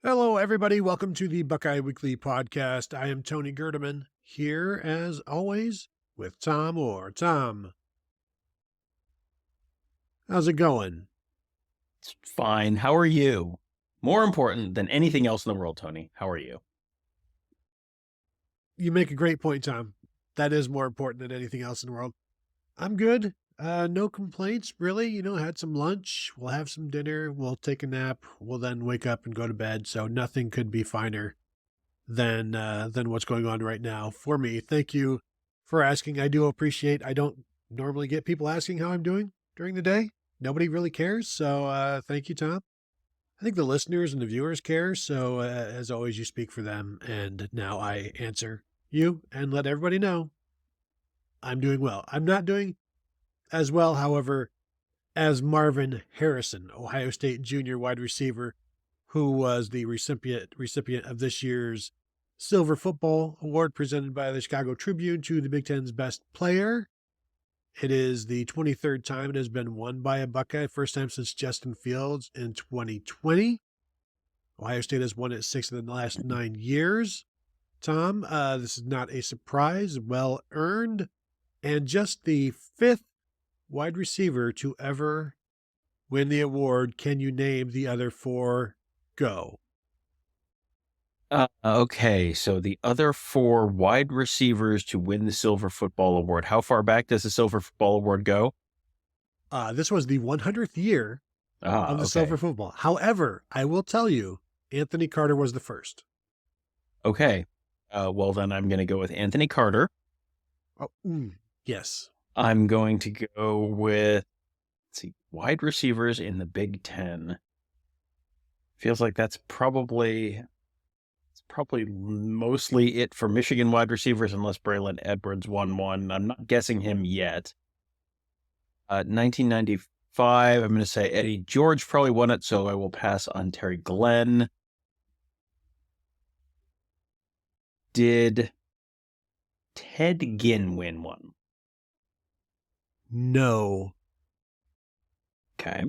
Hello, everybody. Welcome to the Buckeye Weekly Podcast. I am Tony Gerdeman, here as always with Tom Orr. Tom, how's it going? It's fine. How are you? More important than anything else in the world, Tony. How are you? You make a great point, Tom. That is more important than anything else in the world. I'm good. No complaints, really. Had some lunch. We'll have some dinner. We'll take a nap. We'll then wake up and go to bed. So nothing could be finer than what's going on right now for me. Thank you for asking. I do appreciate. I don't normally get people asking how I'm doing during the day. Nobody really cares. So thank you, Tom. I think the listeners and the viewers care. So as always, you speak for them. And now I answer you and let everybody know I'm doing well. I'm not doing as well, however, as Marvin Harrison, Ohio State junior wide receiver, who was the recipient of this year's Silver Football Award presented by the Chicago Tribune to the Big Ten's best player. It is the 23rd time it has been won by a Buckeye, first time since Justin Fields in 2020. Ohio State has won it 6 of the last 9 years. Tom, this is not a surprise, well earned, and just the 5th wide receiver to ever win the award. Can you name the other 4? Go. Okay, so the other 4 wide receivers to win the Silver Football Award. How far back does the Silver Football Award go? This was the 100th year of the Silver Football. However, I will tell you, Anthony Carter was the first. Okay. Well, then I'm going to go with Anthony Carter. Oh, yes. I'm going to go with, wide receivers in the Big Ten. Feels like that's probably mostly it for Michigan wide receivers, unless Braylon Edwards won one. I'm not guessing him yet. 1995, I'm going to say Eddie George probably won it, so I will pass on Terry Glenn. Did Ted Ginn win one? No. Okay.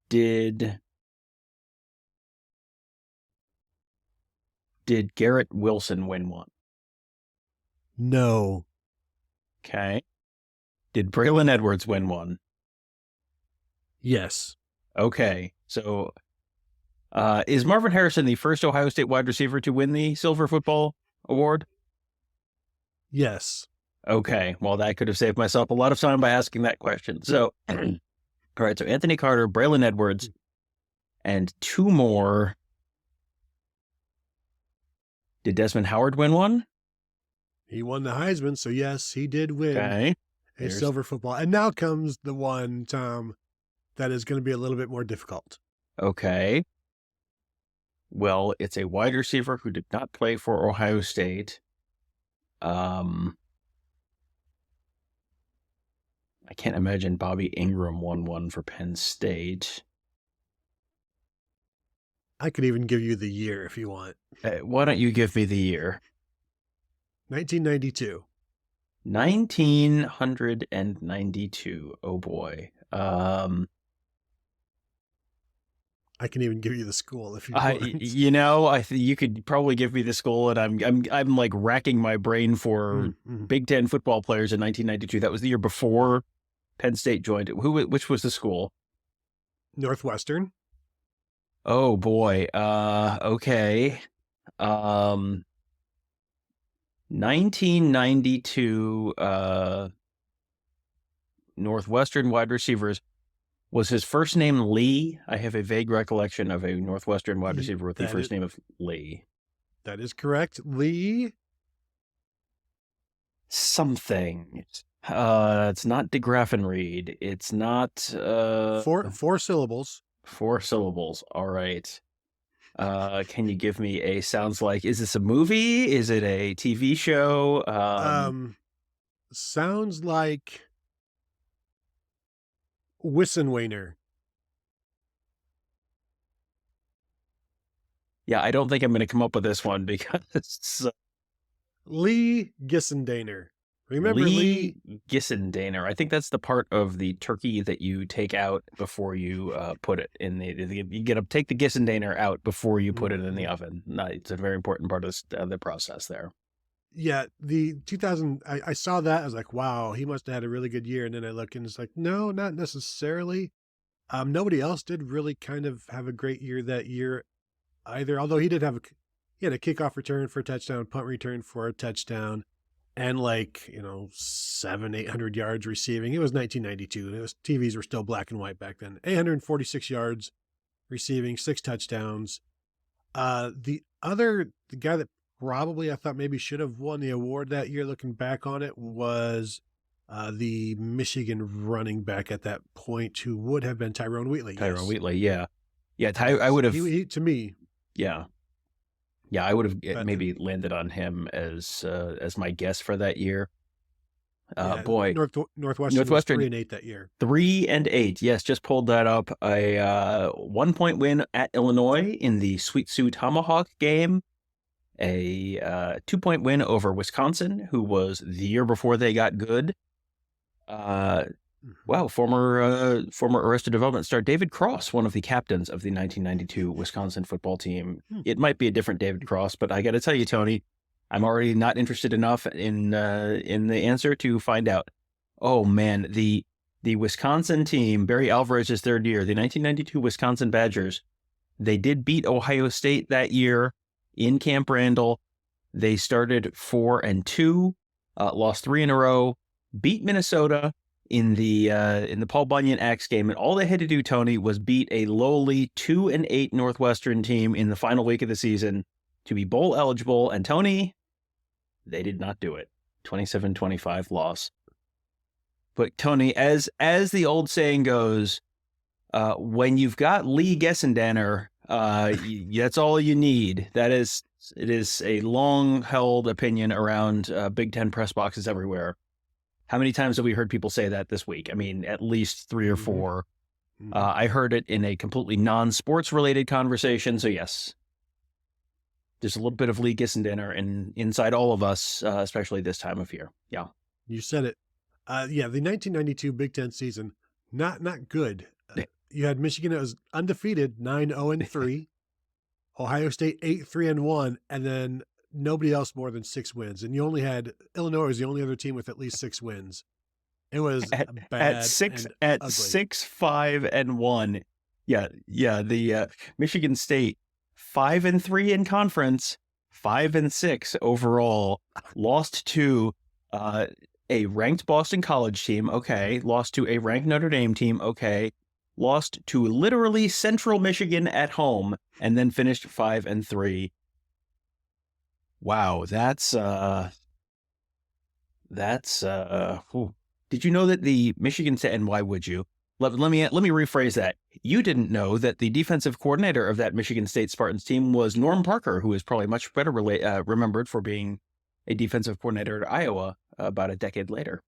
Did Garrett Wilson win one? No. Okay. Did Braylon Edwards win one? Yes. Okay. So is Marvin Harrison the first Ohio State wide receiver to win the Silver Football Award? Yes. Okay. Well, that could have saved myself a lot of time by asking that question. So, all right. So Anthony Carter, Braylon Edwards, and 2 more. Did Desmond Howard win one? He won the Heisman, so yes, he did win a Silver Football. And now comes the one, Tom, that is going to be a little bit more difficult. Okay. Well, it's a wide receiver who did not play for Ohio State. I can't imagine Bobby Ingram won one for Penn State. I could even give you the year if you want. Why don't you give me the year? 1992. 1992. Oh boy. I can even give you the school if you want. You could probably give me the school, and I'm like racking my brain for Big Ten football players in 1992. That was the year before Penn State joined it. Which was the school? Northwestern. Oh boy. Okay. 1992 Northwestern wide receivers. Was his first name Lee? I have a vague recollection of a Northwestern wide receiver with the first name of Lee. That is correct. Lee something. It's not DeGraffenreid. It's not 4 syllables. 4 syllables. All right. Can you give me is this a movie? Is it a TV show? Sounds like Wissenwainer. Yeah, I don't think I'm going to come up with this one because Lee Gissendaner. Remember Lee Gissendaner. I think that's the part of the turkey that you take out before you put it in you get to take the Gissendaner out before you put it in the oven. It's a very important part of the process there. Yeah, the 2000, I saw that. I was like, wow, he must have had a really good year. And then I look and it's like, no, not necessarily. Nobody else did really kind of have a great year that year either. Although he had a kickoff return for a touchdown, punt return for a touchdown, and 800 yards receiving. It was 1992. TVs were still black and white back then. 846 yards receiving, 6 touchdowns. The guy that probably I thought maybe should have won the award that year, looking back on it, was the Michigan running back at that point, who would have been Tyrone Wheatley. Tyrone Wheatley, yeah. I would have. To me. Yeah. Yeah, I would have maybe landed on him as my guess for that year. Boy, Northwestern was 3-8 that year. 3-8, yes, just pulled that up. A 1-point win at Illinois in the Sweet Sioux Tomahawk game. A 2-point win over Wisconsin, who was the year before they got good. Wow, former Arrested Development star David Cross, one of the captains of the 1992 Wisconsin football team. It might be a different David Cross, but I got to tell you, Tony, I'm already not interested enough in the answer to find out. Oh man, the Wisconsin team, Barry Alvarez's third year, the 1992 Wisconsin Badgers, they did beat Ohio State that year in Camp Randall. They started 4-2, lost 3 in a row, beat Minnesota in the Paul Bunyan Axe game, and all they had to do, Tony, was beat a lowly 2-8 Northwestern team in the final week of the season to be bowl eligible. And Tony, they did not do it. 27-25 loss. But Tony, as the old saying goes, when you've got Lee Gissendaner, that's all you need. It is a long held opinion around Big Ten press boxes everywhere. How many times have we heard people say that this week? I mean, at least 3 or 4. I heard it in a completely non-sports related conversation. So yes, there's a little bit of Lee Gissendaner inside all of us, especially this time of year. Yeah. You said it. The 1992 Big Ten season, not good. You had Michigan that was undefeated, 9-0-3. Ohio State 8-3-1, and then nobody else more than 6 wins. And you only had Illinois was the only other team with at least 6 wins. It was bad at 6-5-1. Yeah. The Michigan State 5-3 in conference, 5-6 overall. Lost to a ranked Boston College team. Okay. Lost to a ranked Notre Dame team. Okay. Lost to literally Central Michigan at home, and then finished 5-3. Wow, that's Did you know that the Michigan State, and why would you? Let me rephrase that. You didn't know that the defensive coordinator of that Michigan State Spartans team was Norm Parker, who is probably much better remembered for being a defensive coordinator at Iowa about a decade later.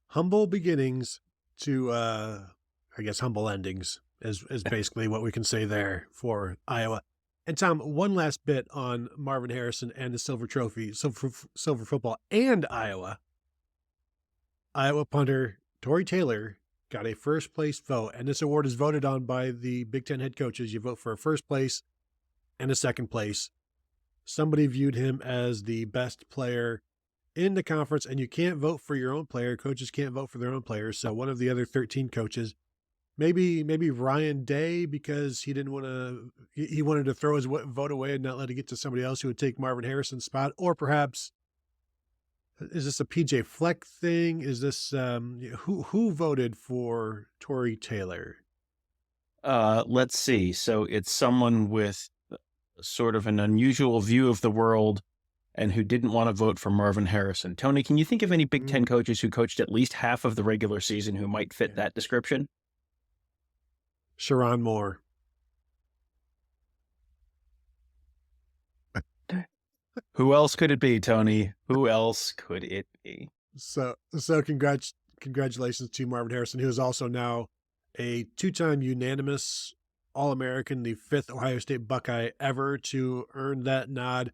Humble beginnings to, I guess, humble endings is basically what we can say there for Iowa. And Tom, one last bit on Marvin Harrison and the Silver Trophy, Silver Football, and Iowa. Iowa punter Tory Taylor got a first place vote, and this award is voted on by the Big Ten head coaches. You vote for a first place and a second place. Somebody viewed him as the best player in the conference, and you can't vote for your own player. Coaches can't vote for their own players. So one of the other 13 coaches, maybe Ryan Day, because he wanted to throw his vote away and not let it get to somebody else who would take Marvin Harrison's spot. Or perhaps, is this a PJ Fleck thing? Is this, who voted for Tory Taylor? Let's see. So it's someone with sort of an unusual view of the world and who didn't want to vote for Marvin Harrison. Tony, can you think of any Big Ten coaches who coached at least half of the regular season who might fit that description? Sharon Moore. Who else could it be, Tony? Who else could it be? So congratulations to Marvin Harrison, who is also now a 2-time unanimous All-American, the 5th Ohio State Buckeye ever to earn that nod.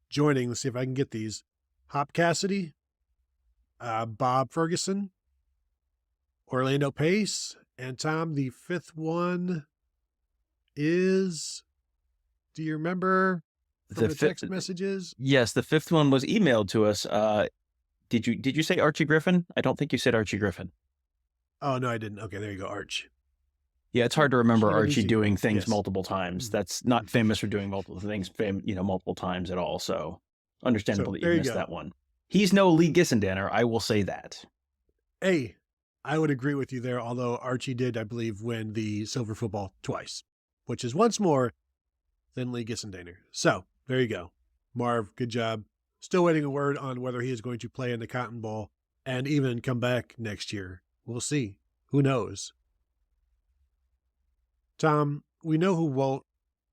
Joining, let's see if I can get these, Hop Cassidy, Bob Ferguson, Orlando Pace, and Tom, the fifth one is, do you remember from the text messages? Yes, the fifth one was emailed to us. Did you say Archie Griffin? I don't think you said Archie Griffin. Oh, no, I didn't. Okay, there you go, Arch. Yeah, it's hard to remember Keep it Archie easy. doing things Yes. multiple times. That's not famous for doing multiple things, multiple times at all. So understandable that you missed that one. He's no Lee Gissendaner, I will say that. Hey, I would agree with you there, although Archie did, I believe, win the silver football twice, which is once more than Lee Gissendaner. So there you go. Marv, good job. Still waiting a word on whether he is going to play in the Cotton Bowl and even come back next year. We'll see. Who knows? Tom, we know who won't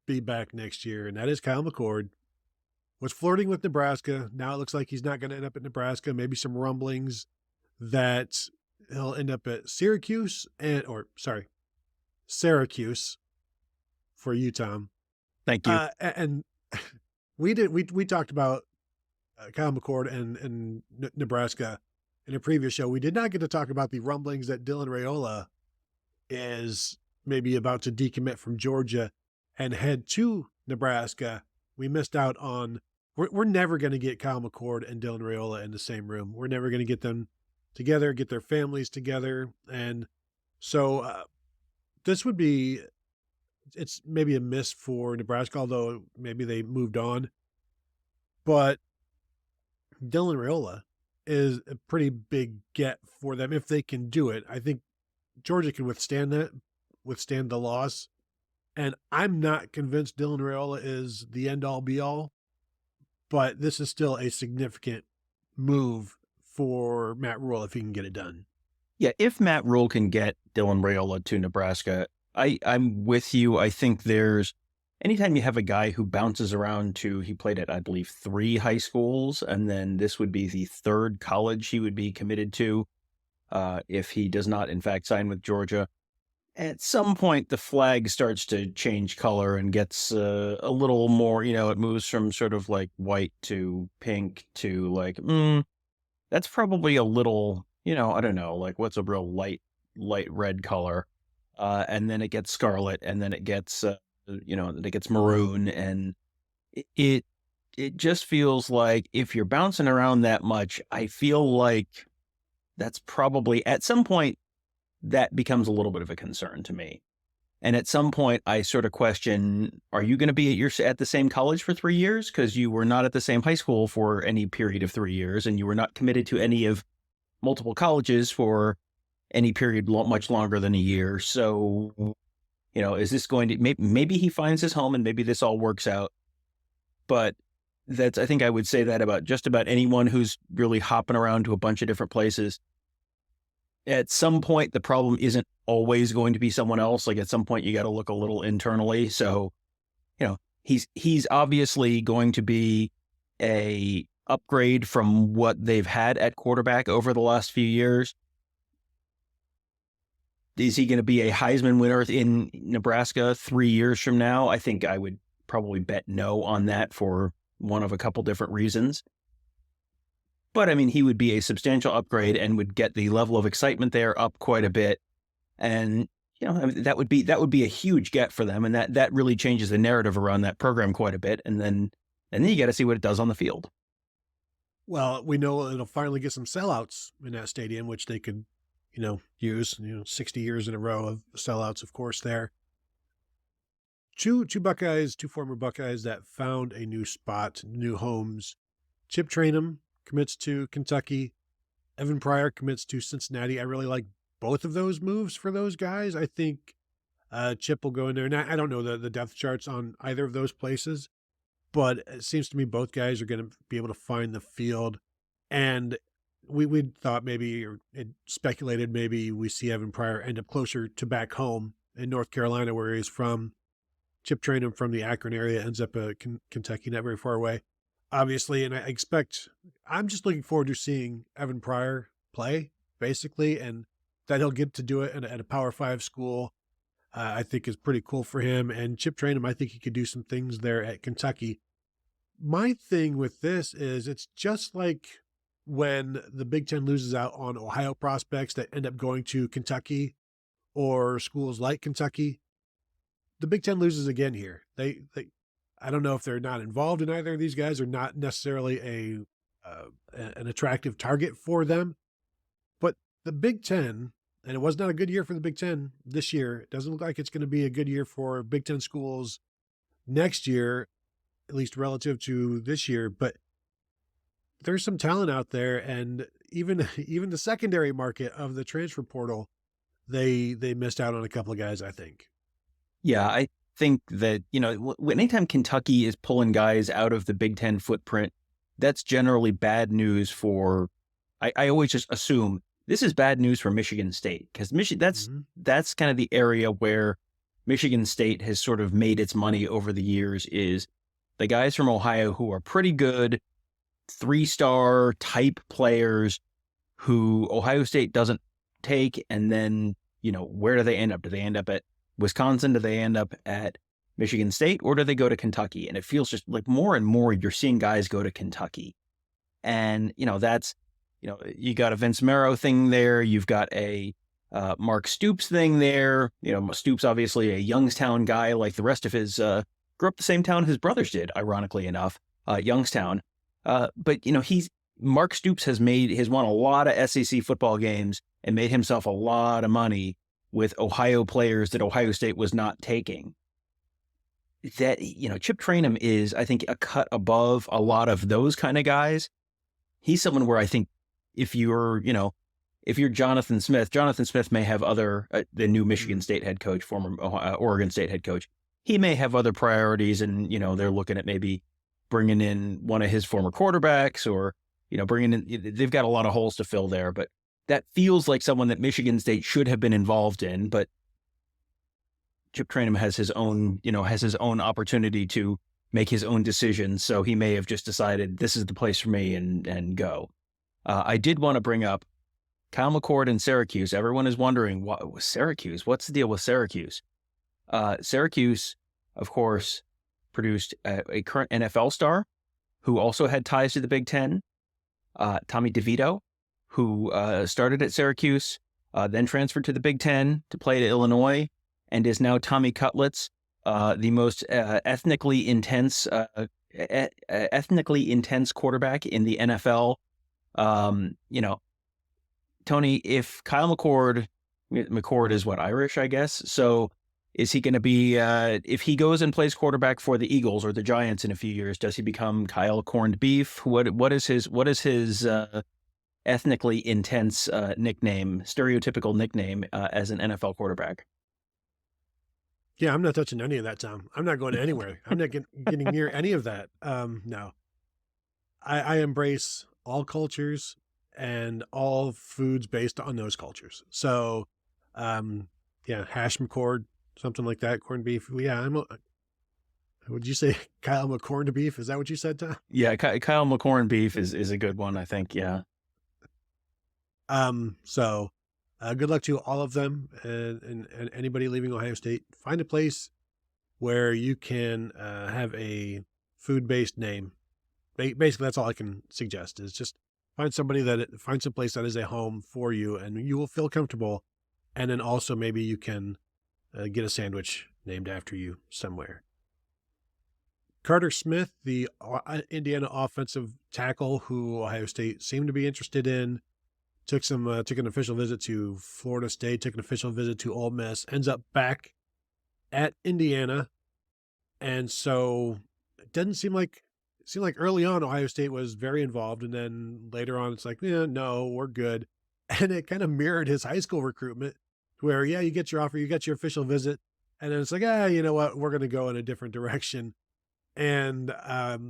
be back next year, and that is Kyle McCord. Was flirting with Nebraska. Now it looks like he's not going to end up at Nebraska. Maybe some rumblings that he'll end up at Syracuse for you, Tom. Thank you. And we talked about Kyle McCord and Nebraska in a previous show. We did not get to talk about the rumblings that Dylan Raiola is maybe about to decommit from Georgia and head to Nebraska. We missed out on, we're never going to get Kyle McCord and Dylan Raiola in the same room. We're never going to get them together, get their families together. And so this would be, it's maybe a miss for Nebraska, although maybe they moved on. But Dylan Raiola is a pretty big get for them if they can do it. I think Georgia can withstand the loss. And I'm not convinced Dylan Raiola is the end-all, be-all, but this is still a significant move for Matt Rule if he can get it done. Yeah, if Matt Rule can get Dylan Raiola to Nebraska, I'm with you. I think anytime you have a guy who bounces around he played at, I believe, 3 high schools, and then this would be the 3rd college he would be committed to if he does not, in fact, sign with Georgia. At some point, the flag starts to change color and gets a little more, it moves from sort of like white to pink to like, that's probably a little, I don't know, like what's a real light red color. And then it gets scarlet, and then it gets, it gets maroon. And it just feels like if you're bouncing around that much, I feel like that's probably at some point, that becomes a little bit of a concern to me. And at some point, I sort of question, are you going to be at the same college for 3 years? Because you were not at the same high school for any period of 3 years, and you were not committed to any of multiple colleges for any period much longer than a year. So, is this going to, maybe he finds his home and maybe this all works out. But I think I would say that about just about anyone who's really hopping around to a bunch of different places. At some point, the problem isn't always going to be someone else. Like at some point, you got to look a little internally. So, he's obviously going to be a upgrade from what they've had at quarterback over the last few years. Is he going to be a Heisman winner in Nebraska 3 years from now? I think I would probably bet no on that for one of a couple different reasons. But I mean, he would be a substantial upgrade and would get the level of excitement there up quite a bit. And, that would be a huge get for them. And that really changes the narrative around that program quite a bit. And then you got to see what it does on the field. Well, we know it'll finally get some sellouts in that stadium, which they could, use, 60 years in a row of sellouts, of course, there. Two former Buckeyes that found a new spot, new homes. Chip Trayanum commits to Kentucky. Evan Pryor commits to Cincinnati. I really like both of those moves for those guys. I think Chip will go in there. And I don't know the depth charts on either of those places, but it seems to me both guys are going to be able to find the field. And we thought maybe, or it speculated maybe we see Evan Pryor end up closer to back home in North Carolina where he's from. Chip Trayanum from the Akron area ends up Kentucky, not very far away, obviously. And I'm just looking forward to seeing Evan Pryor play, basically, and that he'll get to do it at a Power 5 school, I think is pretty cool for him. And Chip Trayanum, I think he could do some things there at Kentucky. My thing with this is it's just like when the Big Ten loses out on Ohio prospects that end up going to Kentucky or schools like Kentucky, the Big Ten loses again here. I don't know if they're not involved in either of these guys or not necessarily an attractive target for them, but the Big Ten, and it was not a good year for the Big Ten this year. It doesn't look like it's going to be a good year for Big Ten schools next year, at least relative to this year, but there's some talent out there, and even the secondary market of the transfer portal, they missed out on a couple of guys, I think. Yeah, I think that, anytime Kentucky is pulling guys out of the Big Ten footprint, that's generally bad news for, I always just assume this is bad news for Michigan State, because that's kind of the area where Michigan State has sort of made its money over the years, is the guys from Ohio who are pretty good, 3-star type players who Ohio State doesn't take. And then, where do they end up? Do they end up at Wisconsin? Do they end up at Michigan State, or do they go to Kentucky? And it feels just like more and more you're seeing guys go to Kentucky. And, that's, you got a Vince Marrow thing there. You've got a Mark Stoops thing there. Stoops, obviously a Youngstown guy, like the rest of his, grew up the same town his brothers did, ironically enough, Youngstown. But Mark Stoops has won a lot of SEC football games and made himself a lot of money with Ohio players that Ohio State was not taking. That, Chip Trayanum is, I think, a cut above a lot of those kind of guys. He's someone where I think if you're Jonathan Smith may have other, the new Michigan State head coach, former Oregon State head coach, he may have other priorities, and, they're looking at maybe bringing in one of his former quarterbacks, or, they've got a lot of holes to fill there, but that feels like someone that Michigan State should have been involved in. But Chip Trayanum has his own opportunity to make his own decisions. So he may have just decided this is the place for me and go. I did want to bring up Kyle McCord in Syracuse. Everyone is wondering, what was Syracuse? What's the deal with Syracuse? Syracuse, of course, produced a current NFL star who also had ties to the Big Ten, Tommy DeVito, who started at Syracuse, then transferred to the Big Ten to play at Illinois, and is now Tommy Cutlets, the most ethnically intense quarterback in the NFL. Tony, if Kyle McCord is what, Irish, I guess. So is he going to be, if he goes and plays quarterback for the Eagles or the Giants in a few years, does he become Kyle Corned Beef? What is his ethnically intense stereotypical nickname as an NFL quarterback? Yeah, I'm not touching any of that, Tom. I'm not going anywhere. I'm not getting near any of that. No, I embrace all cultures and all foods based on those cultures. So, hash McCord, something like that, corned beef. Yeah, would you say Kyle McCorned beef? Is that what you said, Tom? Yeah, Kyle McCorned beef is a good one, I think. Yeah. So good luck to all of them and anybody leaving Ohio State. Find a place where you can have a food-based name. Basically, that's all I can suggest, is just find some place that is a home for you, and you will feel comfortable. And then also maybe you can get a sandwich named after you somewhere. Carter Smith, the Indiana offensive tackle who Ohio State seemed to be interested in, took an official visit to Florida State, took an official visit to Ole Miss, ends up back at Indiana. And so it didn't seem like early on Ohio State was very involved, and then later on it's like, no, we're good. And it kind of mirrored his high school recruitment, where, you get your offer, you get your official visit, and then it's like, you know what, we're going to go in a different direction. And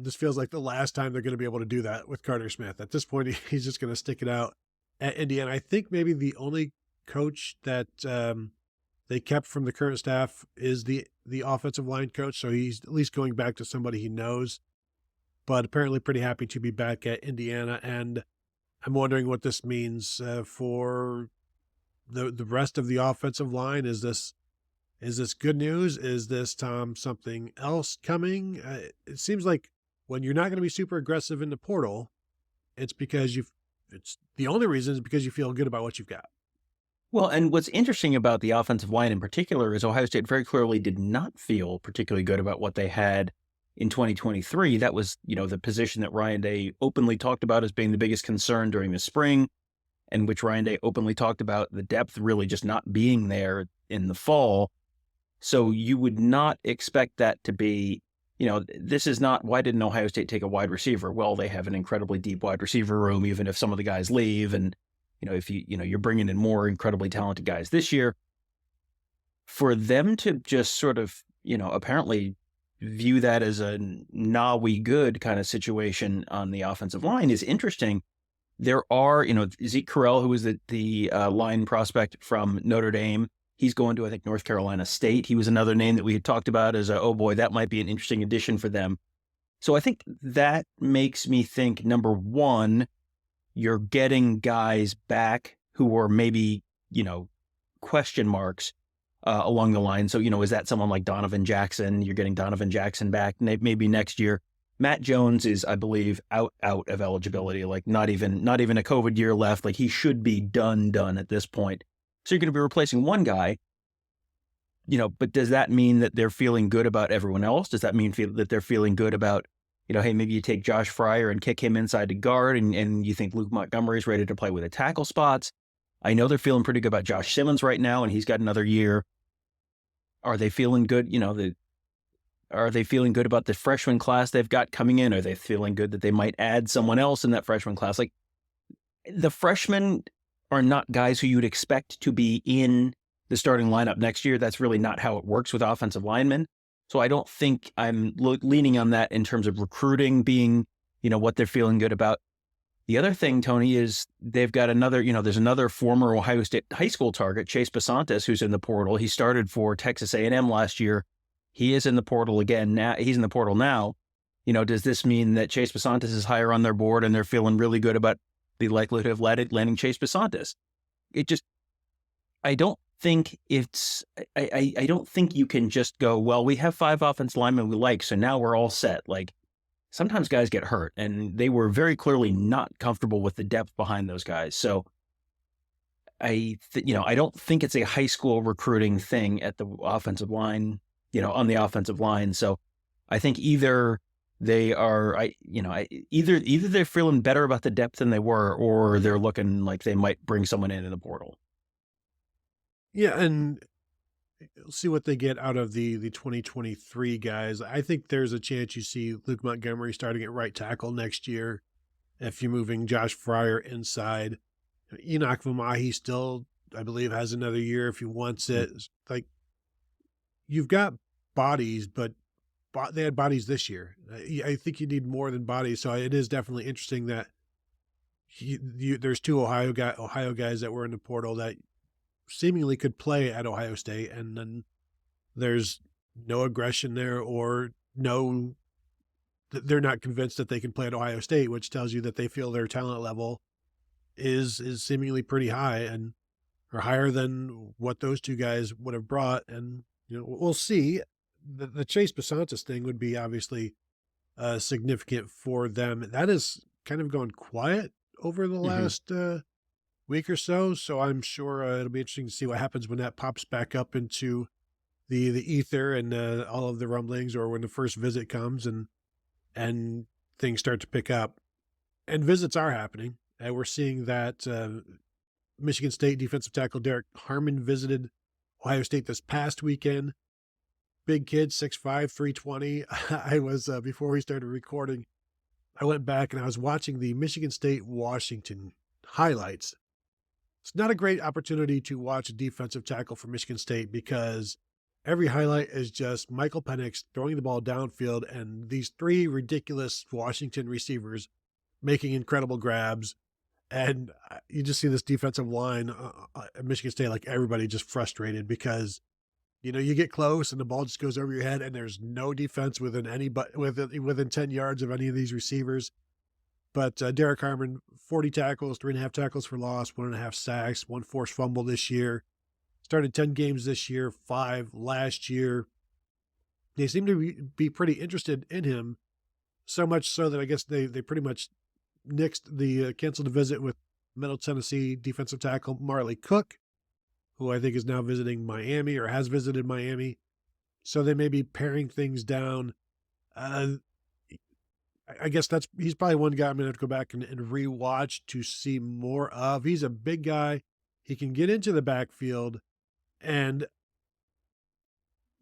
this feels like the last time they're going to be able to do that with Carter Smith. At this point, he's just going to stick it out at Indiana. I think maybe the only coach that they kept from the current staff is the offensive line coach. So he's at least going back to somebody he knows, but apparently pretty happy to be back at Indiana. And I'm wondering what this means for the rest of the offensive line. Is this good news? Is this, Tom, something else coming? It seems like when you're not going to be super aggressive in the portal, it's because it's the only reason is because you feel good about what you've got. Well, and what's interesting about the offensive line in particular is Ohio State very clearly did not feel particularly good about what they had in 2023. That was, the position that Ryan Day openly talked about as being the biggest concern during the spring, and which Ryan Day openly talked about the depth really just not being there in the fall. So you would not expect that to be, this is not, why didn't Ohio State take a wide receiver? Well, they have an incredibly deep wide receiver room, even if some of the guys leave. And, if you're bringing in more incredibly talented guys this year, for them to just sort of, apparently view that as a nah, we good kind of situation on the offensive line is interesting. There are, Zeke Correll, who was the line prospect from Notre Dame. He's going to, I think, North Carolina State. He was another name that we had talked about as oh boy, that might be an interesting addition for them. So I think that makes me think, number one, you're getting guys back who are maybe, question marks along the line. So, is that someone like Donovan Jackson? You're getting Donovan Jackson back maybe next year. Matt Jones is, I believe, out of eligibility, like not even a COVID year left. Like he should be done at this point. So you're going to be replacing one guy, but does that mean that they're feeling good about everyone else? Does that mean that they're feeling good about, hey, maybe you take Josh Fryer and kick him inside to guard and you think Luke Montgomery's ready to play with the tackle spots? I know they're feeling pretty good about Josh Simmons right now, and he's got another year. Are they feeling good? Are they feeling good about the freshman class they've got coming in? Are they feeling good that they might add someone else in that freshman class? Like the freshmen are not guys who you'd expect to be in the starting lineup next year. That's really not how it works with offensive linemen. So I don't think I'm leaning on that in terms of recruiting being, what they're feeling good about. The other thing, Tony, is they've got another, there's another former Ohio State high school target, Chase Basantis, who's in the portal. He started for Texas A&M last year. He is in the portal again now. He's in the portal now. Does this mean that Chase Basantis is higher on their board and they're feeling really good about the likelihood of landing Chase Basantis? I don't think I don't think you can just go, well, we have 5 offensive linemen we like, so now we're all set. Like sometimes guys get hurt, and they were very clearly not comfortable with the depth behind those guys. So I don't think it's a high school recruiting thing at the offensive line, on the offensive line. So I think either they are, either they're feeling better about the depth than they were, or they're looking like they might bring someone in the portal. Yeah, and see what they get out of the 2023 guys. I think there's a chance you see Luke Montgomery starting at right tackle next year if you're moving Josh Fryer inside. Enoch Vamahi still, I believe, has another year if he wants it. Like, you've got bodies, but they had bodies this year. I think you need more than bodies, so it is definitely interesting that there's 2 Ohio guys that were in the portal that seemingly could play at Ohio State, and then there's no aggression there, or they're not convinced that they can play at Ohio State, which tells you that they feel their talent level is seemingly pretty high or higher than what those 2 guys would have brought. And we'll see. The Chase Basantis thing would be obviously significant for them. That has kind of gone quiet over the last week or so. So I'm sure it'll be interesting to see what happens when that pops back up into the ether and all of the rumblings, or when the first visit comes and things start to pick up. And visits are happening. And we're seeing that Michigan State defensive tackle Derek Harmon visited Ohio State this past weekend. Big kid, 6'5", 320. I was, before we started recording, I went back and I was watching the Michigan State-Washington highlights. It's not a great opportunity to watch a defensive tackle for Michigan State, because every highlight is just Michael Penix throwing the ball downfield and these 3 ridiculous Washington receivers making incredible grabs. And you just see this defensive line at Michigan State, like everybody just frustrated because, you get close and the ball just goes over your head and there's no defense within 10 yards of any of these receivers. But Derek Harmon, 40 tackles, 3.5 tackles for loss, 1.5 sacks, 1 forced fumble this year. Started 10 games this year, 5 last year. They seem to be pretty interested in him, so much so that I guess they pretty much canceled a visit with Middle Tennessee defensive tackle Marley Cook, who I think is now visiting Miami or has visited Miami. So they may be paring things down. I guess he's probably one guy I'm going to have to go back and rewatch to see more of. He's a big guy. He can get into the backfield, and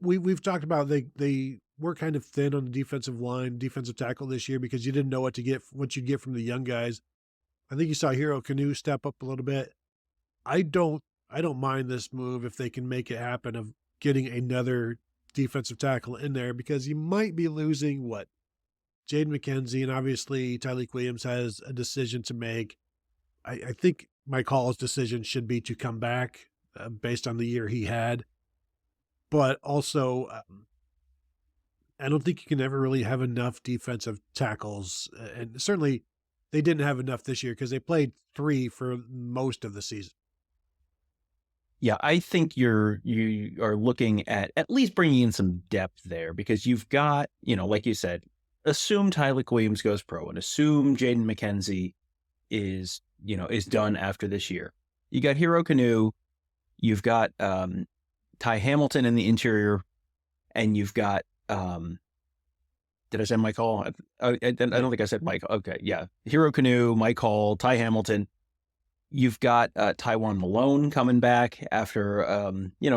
we've talked about they were kind of thin on the defensive line, defensive tackle this year because you didn't know what you'd get from the young guys. I think you saw Hero Canoe step up a little bit. I don't mind this move if they can make it happen of getting another defensive tackle in there, because you might be losing Jaden McKenzie, and obviously Tyleik Williams has a decision to make. I think Mike Hall's decision should be to come back based on the year he had, but also I don't think you can ever really have enough defensive tackles, and certainly they didn't have enough this year because they played 3 for most of the season. Yeah, I think you are looking at least bringing in some depth there, because you've got, like you said, assume Tyleik Williams goes pro and assume Jaden McKenzie is done after this year. You got Hero Canoe, you've got Ty Hamilton in the interior, and you've got did I say Mike Hall? I don't think I said Mike. Okay, yeah. Hero Canoe, Mike Hall, Ty Hamilton. You've got Tywone Malone coming back after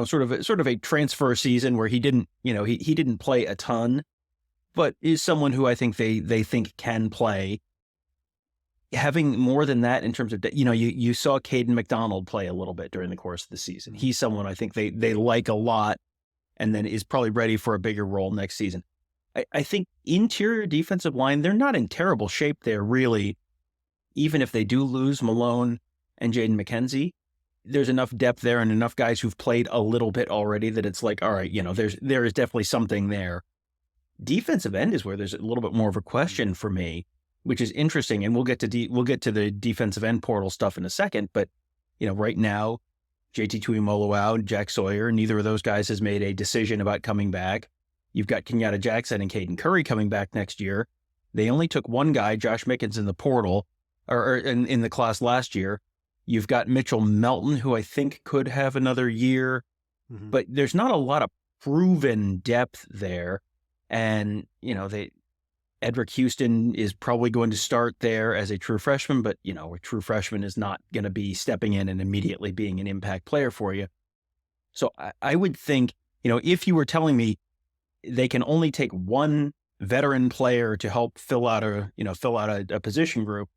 sort of a transfer season where he didn't he didn't play a ton, but is someone who I think they think can play. Having more than that in terms of you saw Caden McDonald play a little bit during the course of the season. He's someone I think they like a lot, and then is probably ready for a bigger role next season. I think interior defensive line, they're not in terrible shape there, really. Even if they do lose Malone and Jaden McKenzie, there's enough depth there and enough guys who've played a little bit already that it's like, all right, there is definitely something there. Defensive end is where there's a little bit more of a question for me, which is interesting. And we'll get to the defensive end portal stuff in a second. But, right now, JT Tuimoloau and Jack Sawyer, neither of those guys has made a decision about coming back. You've got Kenyatta Jackson and Caden Curry coming back next year. They only took one guy, Josh Mickens, in the portal or in the class last year. You've got Mitchell Melton, who I think could have another year, but there's not a lot of proven depth there. And, Edric Houston is probably going to start there as a true freshman, but, a true freshman is not going to be stepping in and immediately being an impact player for you. So I would think, if you were telling me they can only take one veteran player to help fill out a position group,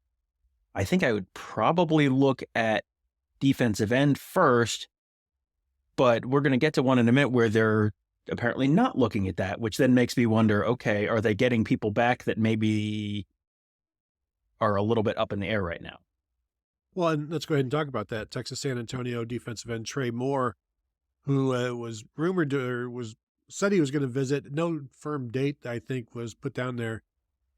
I think I would probably look at defensive end first, but we're going to get to one in a minute where they're apparently not looking at that, which then makes me wonder, okay, are they getting people back that maybe are a little bit up in the air right now? Well, and let's go ahead and talk about that. Texas San Antonio defensive end Trey Moore, who was rumored said he was going to visit. No firm date, I think, was put down there.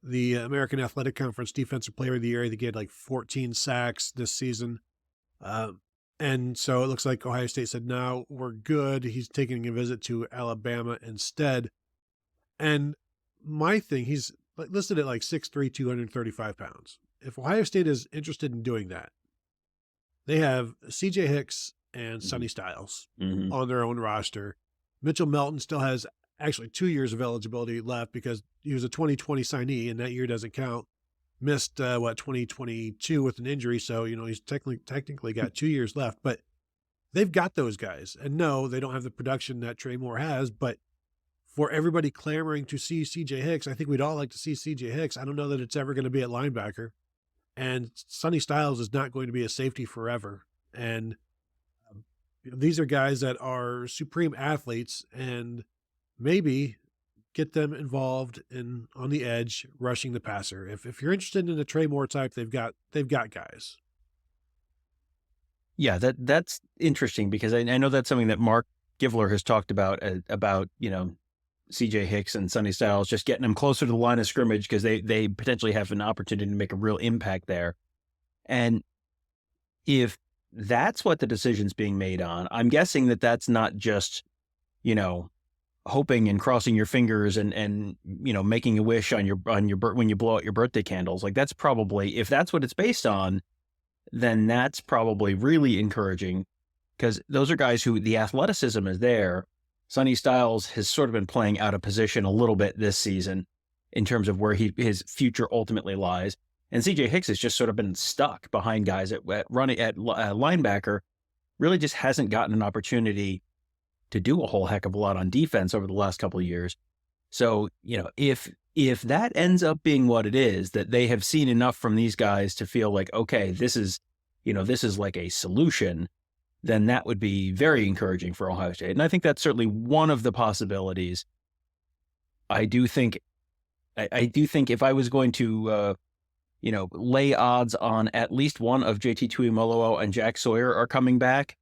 The American Athletic Conference Defensive Player of the Year. They get like 14 sacks this season. And so it looks like Ohio State said, no, we're good. He's taking a visit to Alabama instead. And my thing, he's listed at like 6'3", 235 pounds. If Ohio State is interested in doing that, they have CJ Hicks and Sonny Styles on their own roster. Mitchell Melton still has actually 2 years of eligibility left because he was a 2020 signee and that year doesn't count. Missed 2022 with an injury, so he's technically got 2 years left. But they've got those guys, and no, they don't have the production that Trey Moore has. But for everybody clamoring to see CJ Hicks, I think we'd all like to see CJ Hicks. I don't know that it's ever going to be at linebacker, and Sonny Styles is not going to be a safety forever. And these are guys that are supreme athletes, and maybe get them involved on the edge, rushing the passer. If you're interested in a Trey Moore type, they've got guys. Yeah, that's interesting because I know that's something that Mark Givler has talked about CJ Hicks and Sonny Styles, just getting them closer to the line of scrimmage because they potentially have an opportunity to make a real impact there. And if that's what the decision's being made on, I'm guessing that that's not just, hoping and crossing your fingers and making a wish on your when you blow out your birthday candles. Like, that's probably, if that's what it's based on, then that's probably really encouraging, because those are guys who the athleticism is there. Sonny Styles has sort of been playing out of position a little bit this season in terms of where his future ultimately lies. And CJ Hicks has just sort of been stuck behind guys at linebacker, really just hasn't gotten an opportunity to do a whole heck of a lot on defense over the last couple of years. So, if that ends up being what it is, that they have seen enough from these guys to feel like, okay, this is like a solution, then that would be very encouraging for Ohio State. And I think that's certainly one of the possibilities. I do think if I was going to, lay odds on at least one of JT Tuimoloau and Jack Sawyer are coming back,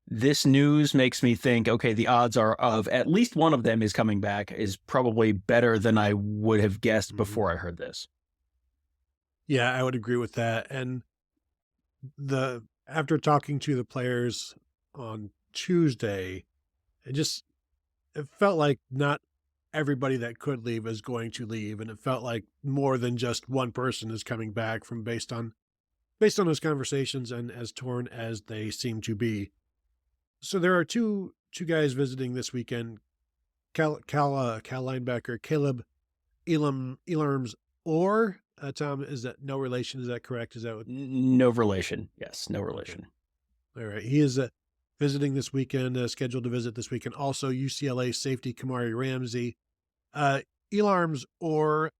this news makes me think, okay, the odds are of at least one of them is coming back is probably better than I would have guessed before I heard this. Yeah, I would agree with that. And after talking to the players on Tuesday, it felt like not everybody that could leave is going to leave. And it felt like more than just one person is coming back based on those conversations, and as torn as they seem to be. So there are two guys visiting this weekend. Cal linebacker Caleb Elarms Orr. Tom, is that no relation? Is that correct? Is that what? No relation. Yes, no relation. All right. He is visiting this weekend, scheduled to visit this weekend. Also, UCLA safety Kamari Ramsey. Elarms Orr,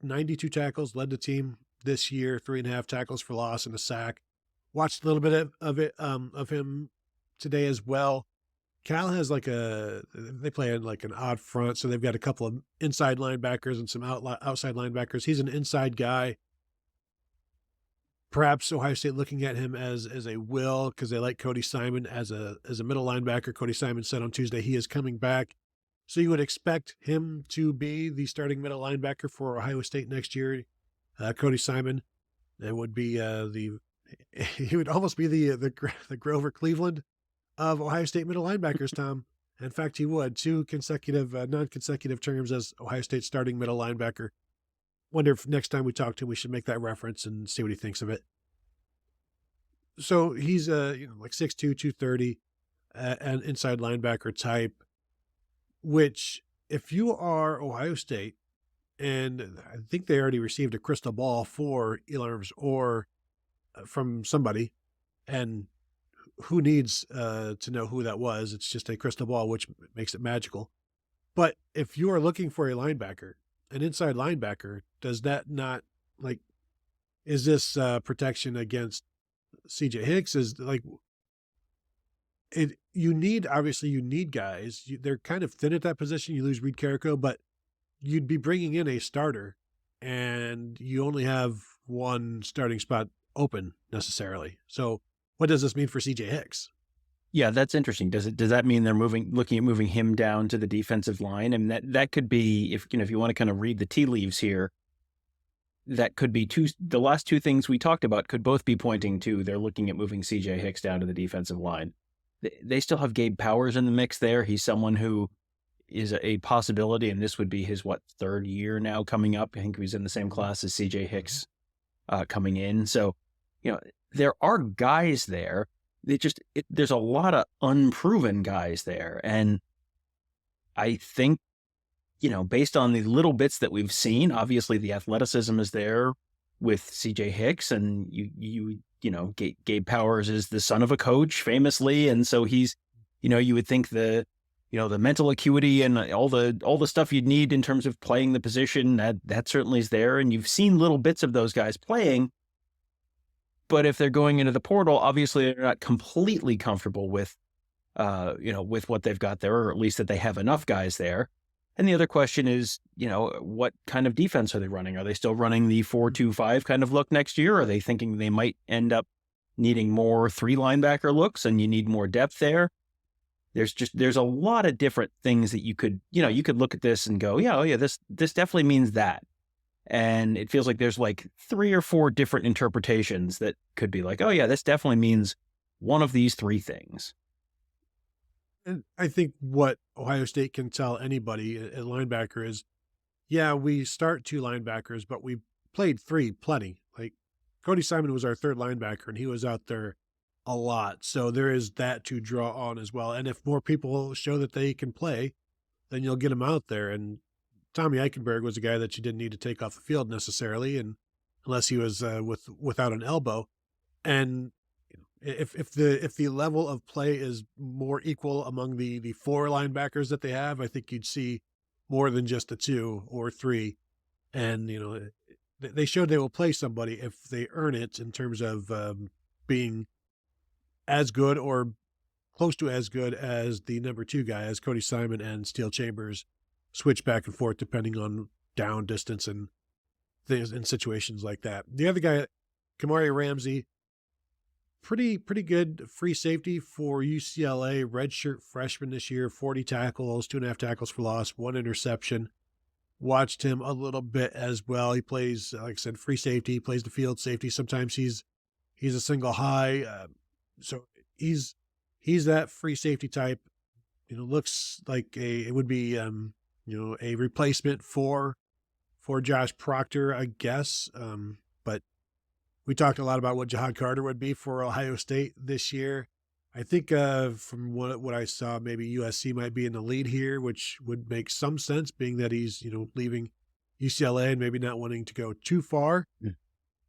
92 tackles, led the team this year, 3.5 tackles for loss and a sack. Watched a little bit of him today as well. Cal has they play in like an odd front, so they've got a couple of inside linebackers and some outside linebackers. He's an inside guy. Perhaps Ohio State looking at him as a will, because they like Cody Simon as a middle linebacker. Cody Simon said on Tuesday he is coming back, so you would expect him to be the starting middle linebacker for Ohio State next year. Cody Simon, that would be he would almost be the Grover Cleveland of Ohio State middle linebackers, Tom. In fact, he would. 2 consecutive, non-consecutive terms as Ohio State starting middle linebacker. Wonder if next time we talk to him, we should make that reference and see what he thinks of it. So he's like 6'2", 230, an inside linebacker type, which if you are Ohio State, and I think they already received a crystal ball for Elarms or from somebody, and who needs to know who that was? It's just a crystal ball, which makes it magical. But if you are looking for a linebacker, an inside linebacker, does that not, like, is this protection against CJ Hicks? Is like it? You need guys. They're kind of thin at that position. You lose Reed Carrico, but you'd be bringing in a starter, and you only have one starting spot open necessarily. So what does this mean for CJ Hicks? Yeah, that's interesting. Does that mean they're looking at moving him down to the defensive line? And that could be, if you want to kind of read the tea leaves here, that could be the last two things we talked about could both be pointing to they're looking at moving CJ Hicks down to the defensive line. They still have Gabe Powers in the mix there. He's someone who is a possibility, and this would be his, 3rd year now coming up. I think he was in the same class as CJ Hicks coming in. So, there are guys there. There's a lot of unproven guys there. And I think, based on the little bits that we've seen, obviously the athleticism is there with CJ Hicks, and Gabe Powers is the son of a coach famously. And so he's, you would think the mental acuity and all the stuff you'd need in terms of playing the position, that certainly is there. And you've seen little bits of those guys playing. But if they're going into the portal, obviously they're not completely comfortable with what they've got there, or at least that they have enough guys there. And the other question is, what kind of defense are they running? Are they still running the 4-2-5 kind of look next year? Are they thinking they might end up needing more 3 linebacker looks, and you need more depth there? There's a lot of different things that you could look at this and go, this definitely means that. And it feels like there's like 3 or 4 different interpretations that could be like, this definitely means one of these 3 things. And I think what Ohio State can tell anybody at linebacker is, yeah, we start 2 linebackers, but we played 3 plenty. Like Cody Simon was our 3rd linebacker, and he was out there a lot. So there is that to draw on as well. And if more people show that they can play, then you'll get them out there. And Tommy Eichenberg was a guy that you didn't need to take off the field necessarily, and unless he was without an elbow. And if the level of play is more equal among the 4 linebackers that they have, I think you'd see more than just the 2 or 3. And they showed they will play somebody if they earn it in terms of being as good or close to as good as the number 2 guy, as Cody Simon and Steel Chambers switch back and forth depending on down distance and things in situations like that. The other guy, Kamari Ramsey, pretty good free safety for UCLA, redshirt freshman this year, 40 tackles, 2.5 tackles for loss, 1 interception. Watched him a little bit as well. He plays, like I said, free safety. He plays the field safety. Sometimes he's a single high. So he's that free safety type. Looks like it would be a replacement for Josh Proctor, I guess. But we talked a lot about what Jihad Carter would be for Ohio State this year. I think from what I saw, maybe USC might be in the lead here, which would make some sense, being that he's leaving UCLA and maybe not wanting to go too far. Yeah.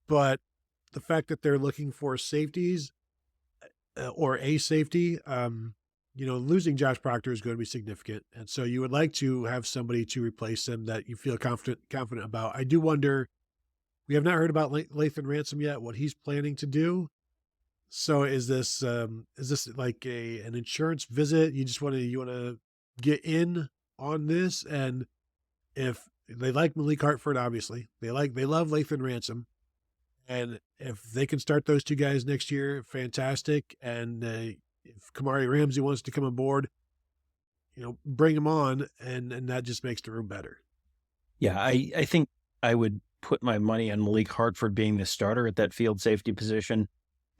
But the fact that they're looking for safeties or a safety, losing Josh Proctor is going to be significant, and so you would like to have somebody to replace him that you feel confident about. I do wonder. We have not heard about Lathan Ransom yet, what he's planning to do. So is this like an insurance visit? You want to get in on this? And if they like Malik Hartford, obviously they love Lathan Ransom, and if they can start those 2 guys next year, fantastic. And if Kamari Ramsey wants to come aboard, bring him on, and that just makes the room better. Yeah, I think I would put my money on Malik Hartford being the starter at that field safety position,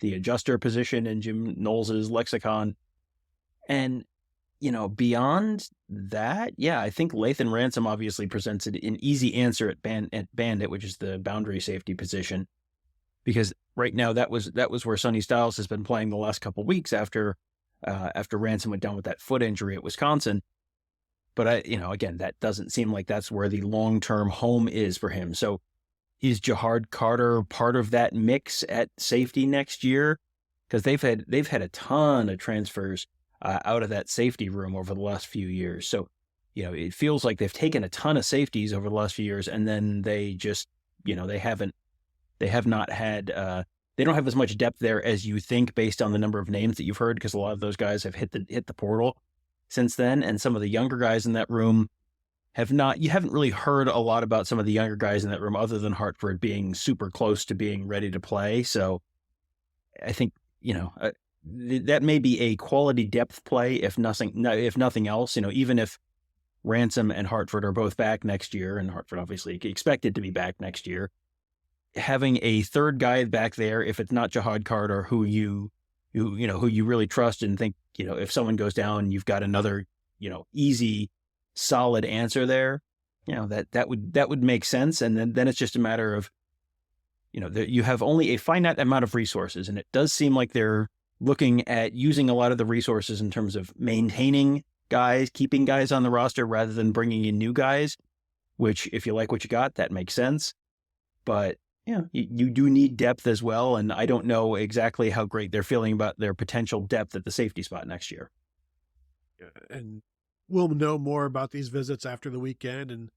the adjuster position in Jim Knowles' lexicon. And, beyond that, yeah, I think Lathan Ransom obviously presents an easy answer at Bandit, which is the boundary safety position, because right now that was where Sonny Styles has been playing the last couple of weeks after Ransom went down with that foot injury at Wisconsin. But again, that doesn't seem like that's where the long-term home is for him. So is Jihad Carter part of that mix at safety next year? Because they've had a ton of transfers out of that safety room over the last few years. So, it feels like they've taken a ton of safeties over the last few years, and then they just, they have not had, they don't have as much depth there as you think based on the number of names that you've heard, because a lot of those guys have hit the portal since then. And some of the younger guys in that room you haven't really heard a lot about some of the younger guys in that room other than Hartford being super close to being ready to play. So I think, that may be a quality depth play, if nothing else, even if Ransom and Hartford are both back next year, and Hartford obviously expected to be back next year, having a 3rd guy back there, if it's not Jihad Carter, who you really trust and think, if someone goes down, you've got another, easy, solid answer there, that would make sense. And then it's just a matter of, you have only a finite amount of resources, and it does seem like they're looking at using a lot of the resources in terms of maintaining guys, keeping guys on the roster rather than bringing in new guys, which if you like what you got, that makes sense. But you do need depth as well, and I don't know exactly how great they're feeling about their potential depth at the safety spot next year. And we'll know more about these visits after the weekend and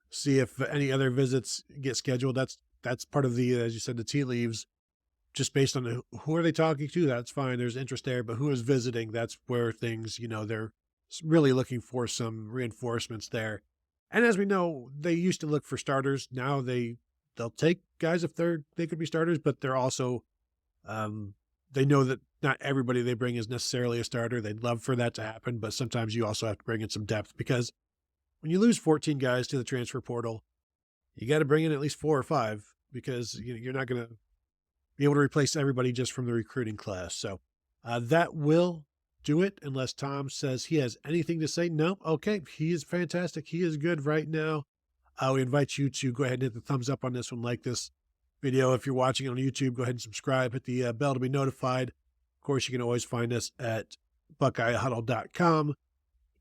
see if any other visits get scheduled. That's part of the, as you said, the tea leaves, just based on who are they talking to. That's fine. There's interest there, but who is visiting? That's where things, they're really looking for some reinforcements there. And as we know, they used to look for starters. Now they'll take guys if they could be starters, but they're also, they know that not everybody they bring is necessarily a starter. They'd love for that to happen, but sometimes you also have to bring in some depth, because when you lose 14 guys to the transfer portal, you got to bring in at least 4 or 5, because you're not going to be able to replace everybody just from the recruiting class. So that will do it unless Tom says he has anything to say. No, okay, he is fantastic. He is good right now. We invite you to go ahead and hit the thumbs up on this one, like this video. If you're watching on YouTube, go ahead and subscribe, hit the bell to be notified. Of course, you can always find us at BuckeyeHuddle.com.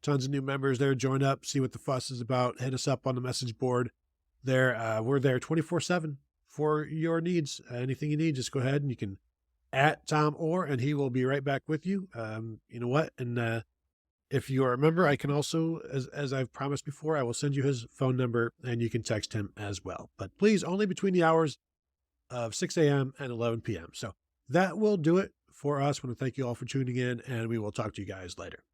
Tons of new members there. Join up, see what the fuss is about. Hit us up on the message board there. We're there 24/7 for your needs. Anything you need, just go ahead and you can at Tom Orr, and he will be right back with you. You know what? And if you are a member, I can also, as I've promised before, I will send you his phone number, and you can text him as well. But please, only between the hours of 6 a.m. and 11 p.m. So that will do it for us. I want to thank you all for tuning in, and we will talk to you guys later.